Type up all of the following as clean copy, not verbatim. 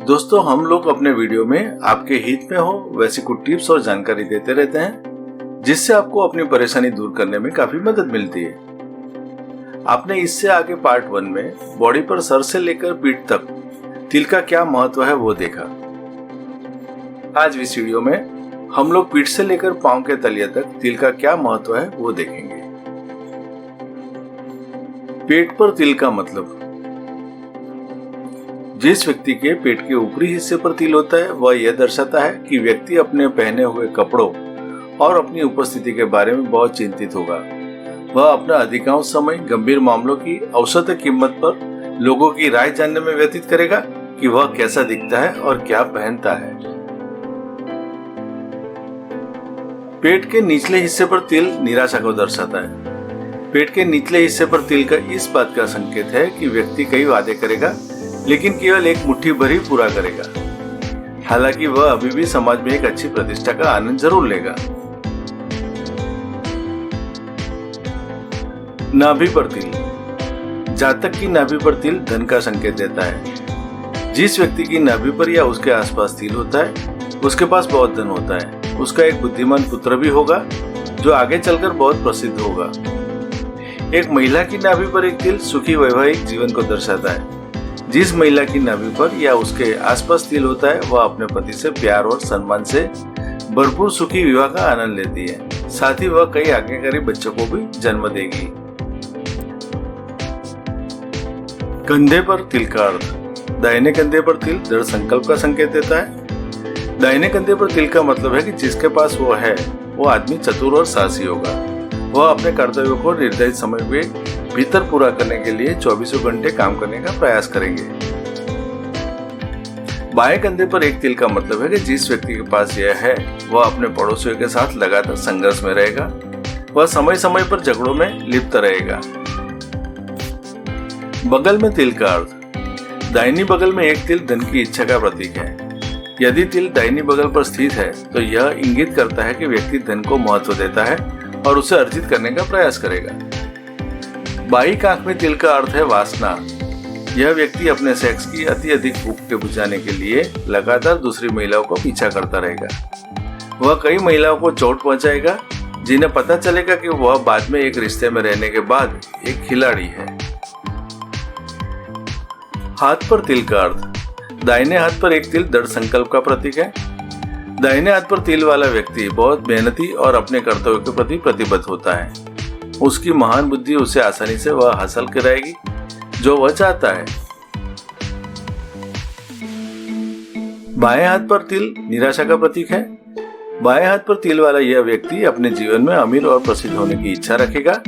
दोस्तों, हम लोग अपने वीडियो में आपके हित में हो वैसी कुछ टिप्स और जानकारी देते रहते हैं, जिससे आपको अपनी परेशानी दूर करने में काफी मदद मिलती है। आपने इससे आगे पार्ट 1 में बॉडी पर सर से लेकर पीठ तक तिल का क्या महत्व है वो देखा। आज इस वीडियो में हम लोग पीठ से लेकर पांव के तलिए तक तिल का क्या महत्व है वो देखेंगे। पेट पर तिल का मतलब, जिस व्यक्ति के पेट के ऊपरी हिस्से पर तिल होता है वह यह दर्शाता है कि व्यक्ति अपने पहने हुए कपड़ों और अपनी उपस्थिति के बारे में बहुत चिंतित होगा। वह अपना अधिकांश समय गंभीर मामलों की औसत कीमत पर लोगों की राय जानने में व्यतीत करेगा कि वह कैसा दिखता है और क्या पहनता है। पेट के निचले हिस्से पर तिल निराशा को दर्शाता है। पेट के निचले हिस्से पर तिल का इस बात का संकेत है कि व्यक्ति कई वादे करेगा लेकिन केवल एक मुट्ठी भर ही पूरा करेगा। हालांकि वह अभी भी समाज में एक अच्छी प्रतिष्ठा का आनंद जरूर लेगा। नाभि पर तिल, जातक की नाभि पर तिल धन का संकेत देता है। जिस व्यक्ति की नाभि पर या उसके आसपास तिल होता है उसके पास बहुत धन होता है। उसका एक बुद्धिमान पुत्र भी होगा जो आगे चलकर बहुत प्रसिद्ध होगा। एक महिला की नाभि पर एक तिल सुखी वैवाहिक जीवन को दर्शाता है। जिस महिला की नाभि पर या उसके आसपास तिल होता है वह अपने पति से प्यार और सम्मान से भरपूर सुखी विवाह का आनंद लेती है। साथ ही वह कई आज्ञाकारी बच्चों को भी जन्म देगी। कंधे पर तिल का अर्थ, दाहिने कंधे पर तिल दृढ़ संकल्प का संकेत देता है। दाहिने कंधे पर तिल का मतलब है कि जिसके पास वो है वो आदमी चतुर और साहसी होगा। वह अपने कर्तव्यों को निर्धारित समय में भीतर पूरा करने के लिए 24 घंटे काम करने का प्रयास करेंगे। बाएं कंधे पर एक तिल का मतलब है कि जिस व्यक्ति के पास यह है वह अपने पड़ोसियों के साथ लगातार संघर्ष में रहेगा। वह समय समय पर झगड़ों में लिप्त रहेगा। बगल में तिल का अर्थ, दाहिनी बगल में एक तिल धन की इच्छा का प्रतीक है। यदि तिल दाहिनी बगल पर स्थित है तो यह इंगित करता है कि व्यक्ति धन को महत्व देता है और उसे अर्जित करने का प्रयास करेगा। बाई आंख में तिल का अर्थ है वासना। यह व्यक्ति अपने सेक्स की अति अधिक भूख के बुझाने के लिए लगातार दूसरी महिलाओं को पीछा करता रहेगा। वह कई महिलाओं को चोट पहुंचाएगा जिन्हें पता चलेगा कि वह बाद में एक रिश्ते में रहने के बाद एक खिलाड़ी है। हाथ पर तिल का अर्थ, दाहिने हाथ पर एक तिल दृढ़ संकल्प का प्रतीक है। दाहिने हाथ पर तिल वाला व्यक्ति बहुत मेहनती और अपने कर्तव्यों के प्रति प्रतिबद्ध होता है। उसकी महान बुद्धि उसे आसानी से वह हासिल कराएगी जो वह चाहता है। बाएं हाथ पर तिल निराशा का प्रतीक है। बाएं हाथ पर तिल वाला यह व्यक्ति अपने जीवन में अमीर और प्रसिद्ध होने की इच्छा रखेगा।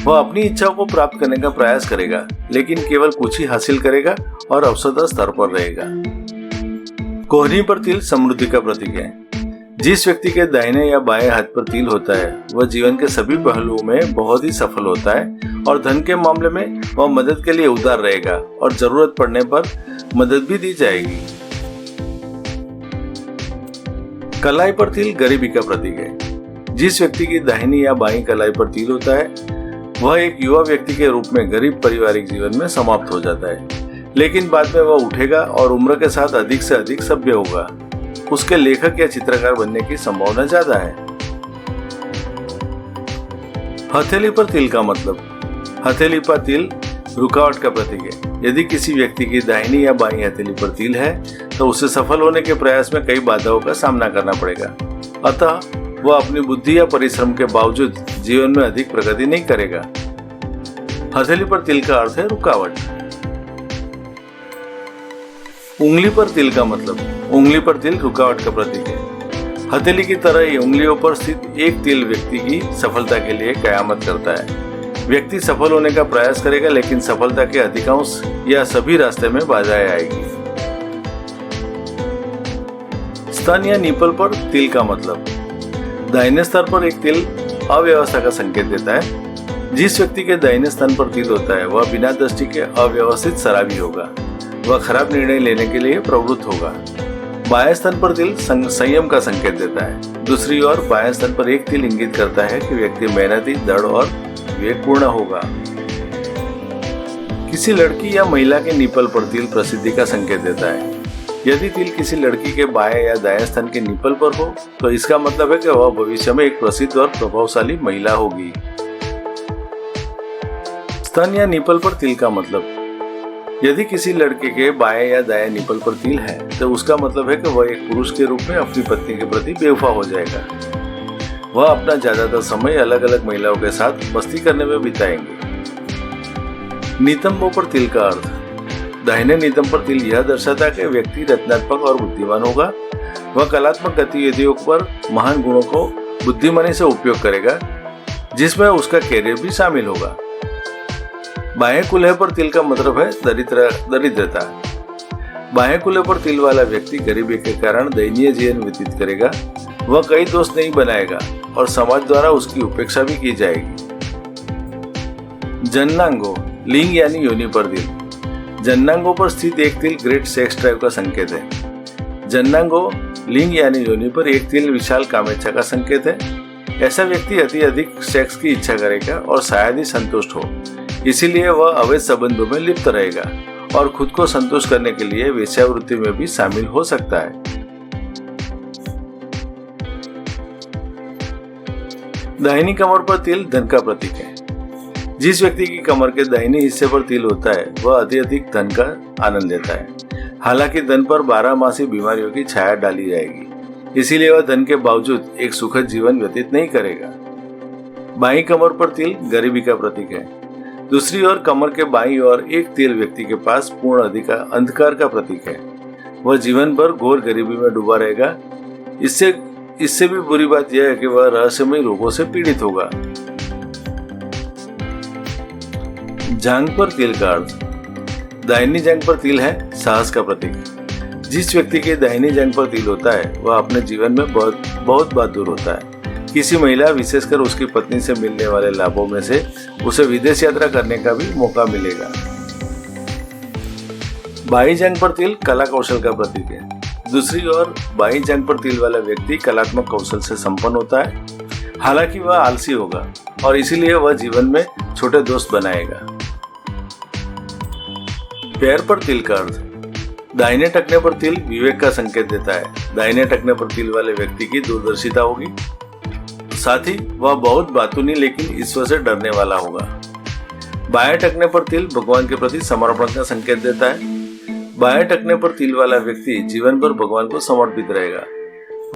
वह अपनी इच्छाओं को प्राप्त करने का प्रयास करेगा लेकिन केवल कुछ ही हासिल करेगा और औसत स्तर पर रहेगा। कोहनी पर तिल समृद्धि का प्रतीक है। जिस व्यक्ति के दाहिने या बाएं हाथ पर तिल होता है वह जीवन के सभी पहलुओं में बहुत ही सफल होता है और धन के मामले में वह मदद के लिए उदार रहेगा और जरूरत पड़ने पर मदद भी दी जाएगी। कलाई पर तिल गरीबी का प्रतीक है। जिस व्यक्ति की दाहिनी या बाईं कलाई पर तिल होता है वह एक युवा व्यक्ति के रूप में गरीब पारिवारिक जीवन में समाप्त हो जाता है, लेकिन बाद में वह उठेगा और उम्र के साथ अधिक से अधिक सभ्य होगा। उसके लेखक या चित्रकार बनने की संभावना ज्यादा है। हथेली पर तिल का मतलब, हथेली पर तिल रुकावट का प्रतीक है। यदि किसी व्यक्ति की दाहिनी या बाईं हथेली पर तिल है तो उसे सफल होने के प्रयास में कई बाधाओं का सामना करना पड़ेगा। अतः वह अपनी बुद्धि या परिश्रम के बावजूद जीवन में अधिक प्रगति नहीं करेगा। हथेली पर तिल का अर्थ है रुकावट। उंगली पर तिल का मतलब, उंगली पर तिल रुकावट का प्रतीक है। हथेली की तरह ही उंगलियों पर स्थित एक तिल व्यक्ति की सफलता के लिए कयामत करता है। व्यक्ति सफल होने का प्रयास करेगा लेकिन सफलता के अधिकांश या सभी रास्ते में बाधाएं आएगी। स्तन या निपल पर तिल का मतलब, दाहिने स्तर पर एक तिल अव्यवस्था का संकेत देता है। जिस व्यक्ति के दाहिने स्तन पर तिल होता है वह बिना दृष्टि के अव्यवस्थित शराबी होगा। वह खराब निर्णय लेने के लिए प्रवृत्त होगा। बाएं स्तन पर तिल संयम का संकेत देता है। दूसरी ओर बाएं स्तन पर एक तिल इंगित करता है कि व्यक्ति मेहनती, दृढ़ और विवेकपूर्ण होगा। किसी लड़की या महिला के निपल पर तिल प्रसिद्धि का संकेत देता है। यदि तिल किसी लड़की के बाएं या दाएं स्तन के निपल पर हो तो इसका मतलब है कि वह भविष्य में एक प्रसिद्ध और प्रभावशाली महिला होगी। स्तन या निपल पर तिल का मतलब, यदि किसी लड़के के बाएं या दाएं निपल पर तिल है तो उसका मतलब है कि वह एक पुरुष के रूप में अपनी पत्नी के प्रति बेवफा हो जाएगा। वह अपना ज्यादातर समय अलग अलग महिलाओं के साथ मस्ती करने में बिताएंगे। नितंबों पर तिल का अर्थ, दाहिने नितंब पर तिल यह दर्शाता है कि व्यक्ति रचनात्मक और बुद्धिमान होगा। वह कलात्मक गतिविधियों पर महान गुणों को बुद्धिमानी से उपयोग करेगा, जिसमें उसका कैरियर भी शामिल होगा। बाएं कुल्हे पर तिल का मतलब है दरिद्रता। बाएं कुल्हे पर तिल वाला व्यक्ति गरीबी के कारण दयनीय जीवन व्यतीत करेगा। वह कई दोस्त नहीं बनाएगा और समाज द्वारा उसकी उपेक्षा भी की जाएगी। जननांगों, लिंग यानी योनि पर तिल। जननांगों पर स्थित एक तिल ग्रेट सेक्स ड्राइव का संकेत है। जननांगों, लिंग यानी योनि पर एक तिल विशाल कामेच्छा का संकेत है। ऐसा व्यक्ति अधिक सेक्स की इच्छा करेगा और शायद ही संतुष्ट हो, इसीलिए वह अवैध संबंधों में लिप्त रहेगा और खुद को संतुष्ट करने के लिए वेश्यावृत्ति में भी शामिल हो सकता है। दाहिनी कमर पर तिल धन का प्रतीक है। जिस व्यक्ति की कमर के दाहिने हिस्से पर तिल होता है वह अधिक धन का आनंद लेता है। हालांकि धन पर 12 मासी बीमारियों की छाया डाली जाएगी, इसीलिए वह धन के बावजूद एक सुखद जीवन व्यतीत नहीं करेगा। बाईं कमर पर तिल गरीबी का प्रतीक है। दूसरी ओर कमर के बाईं ओर एक तिल व्यक्ति के पास पूर्ण अंधकार का प्रतीक है। वह जीवन भर घोर गरीबी में डूबा रहेगा। इससे भी बुरी बात यह है कि वह रहस्यमय रोगों से पीड़ित होगा। जांघ पर तिल का अर्थ, दाहिनी जांघ पर तिल है साहस का प्रतीक। जिस व्यक्ति के दाहिनी जांघ पर तिल होता है वह अपने जीवन में बहुत बहादुर होता है। किसी महिला, विशेषकर उसकी पत्नी से मिलने वाले लाभों में से उसे विदेश यात्रा करने का भी मौका मिलेगा। बाईं जांघ पर तिल कला कौशल का प्रतीक है। दूसरी ओर बाईं जांघ पर तिल वाला व्यक्ति कलात्मक कौशल से संपन्न होता है। हालांकि वह आलसी होगा और इसीलिए वह जीवन में छोटे दोस्त बनाएगा। पैर पर तिल का अर्थ, दाहिने टखने पर तिल विवेक का संकेत देता है। दाहिने टखने पर तिल वाले व्यक्ति की दूरदर्शिता होगी, साथ ही वह बहुत बातूनी लेकिन ईश्वर से डरने वाला होगा। बाएं टखने पर तिल भगवान के प्रति समर्पण का संकेत देता है। बाएं टखने पर तिल वाला व्यक्ति जीवन भर भगवान को समर्पित रहेगा।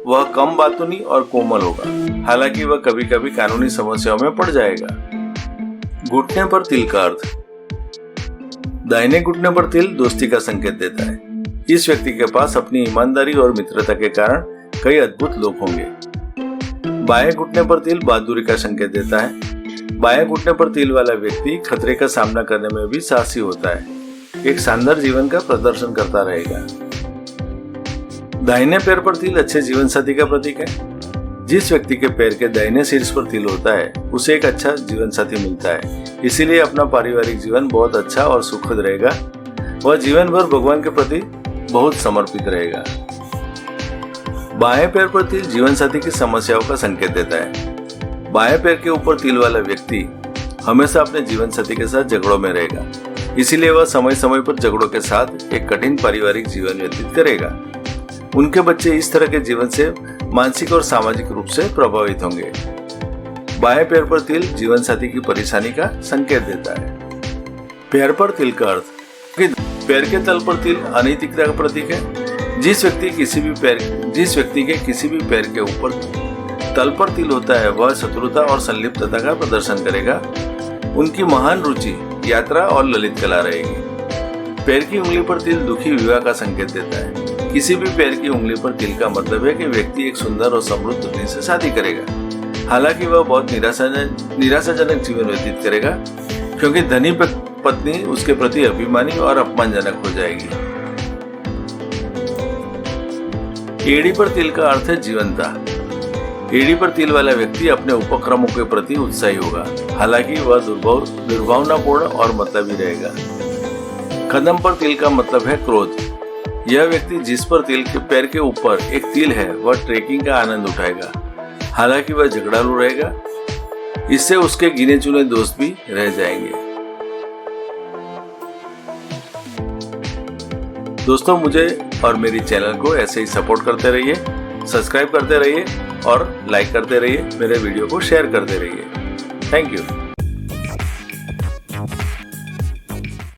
वह कम बातूनी और कोमल होगा, हालांकि वह कभी कभी कानूनी समस्याओं में पड़ जाएगा। घुटने पर तिल का अर्थ, दाहिने घुटने पर तिल दोस्ती का संकेत देता है। इस व्यक्ति के पास अपनी ईमानदारी और मित्रता के कारण कई अद्भुत लोग होंगे। बाएं घुटने पर तिल बहादुरी का संकेत देता है। बाएं घुटने पर तिल वाला व्यक्ति खतरे का सामना करने में भी साहसी होता है। एक शानदार जीवन का प्रदर्शन करता रहेगा। दाहिने पैर पर तिल अच्छे जीवन साथी का प्रतीक है। जिस व्यक्ति के पैर के दाहिने शीर्ष पर तिल होता है उसे एक अच्छा जीवन साथी मिलता है, इसीलिए अपना पारिवारिक जीवन बहुत अच्छा और सुखद रहेगा। वह जीवन भर भगवान के प्रति बहुत समर्पित रहेगा। बाएं पैर पर तिल जीवन साथी की समस्याओं का संकेत देता है। बाएं पैर के ऊपर तिल वाला व्यक्ति हमेशा अपने जीवन साथी के साथ झगड़ों में रहेगा, इसीलिए वह समय समय पर झगड़ों के साथ एक कठिन पारिवारिक जीवन व्यतीत करेगा। उनके बच्चे इस तरह के जीवन से मानसिक और सामाजिक रूप से प्रभावित होंगे। बाएं पैर पर तिल जीवन साथी की परेशानी का संकेत देता है। पैर पर तिल का अर्थ, पैर के तल पर तिल अनैतिकता का प्रतीक है। जिस व्यक्ति के किसी भी पैर के ऊपर तल पर तिल होता है वह शत्रुता और संलिप्तता का प्रदर्शन करेगा। उनकी महान रुचि यात्रा और ललित कला रहेगी। पैर की उंगली पर तिल दुखी विवाह का संकेत देता है। किसी भी पैर की उंगली पर तिल का मतलब है कि व्यक्ति एक सुंदर और समृद्ध पत्नी से शादी करेगा। हालांकि वह बहुत निराशाजनक जीवन व्यतीत करेगा, क्योंकि धनी पत्नी उसके प्रति अभिमानी और अपमानजनक हो जाएगी। एड़ी पर तिल का अर्थ है जीवंता। एड़ी पर तिल वाला व्यक्ति अपने उपक्रमों के प्रति उत्साही होगा, हालांकि वह दुर्भावनापूर्ण और मतलबी रहेगा। कदम पर तिल का मतलब है क्रोध। यह व्यक्ति जिस पर तिल के पैर के ऊपर एक तिल है वह ट्रेकिंग का आनंद उठाएगा, हालांकि वह झगड़ालू रहेगा। इससे उसके गिने चुने दोस्त भी रह जाएंगे। दोस्तों मुझे और मेरी चैनल को ऐसे ही सपोर्ट करते रहिए, सब्सक्राइब करते रहिए और लाइक करते रहिए, मेरे वीडियो को शेयर करते रहिए। Thank you.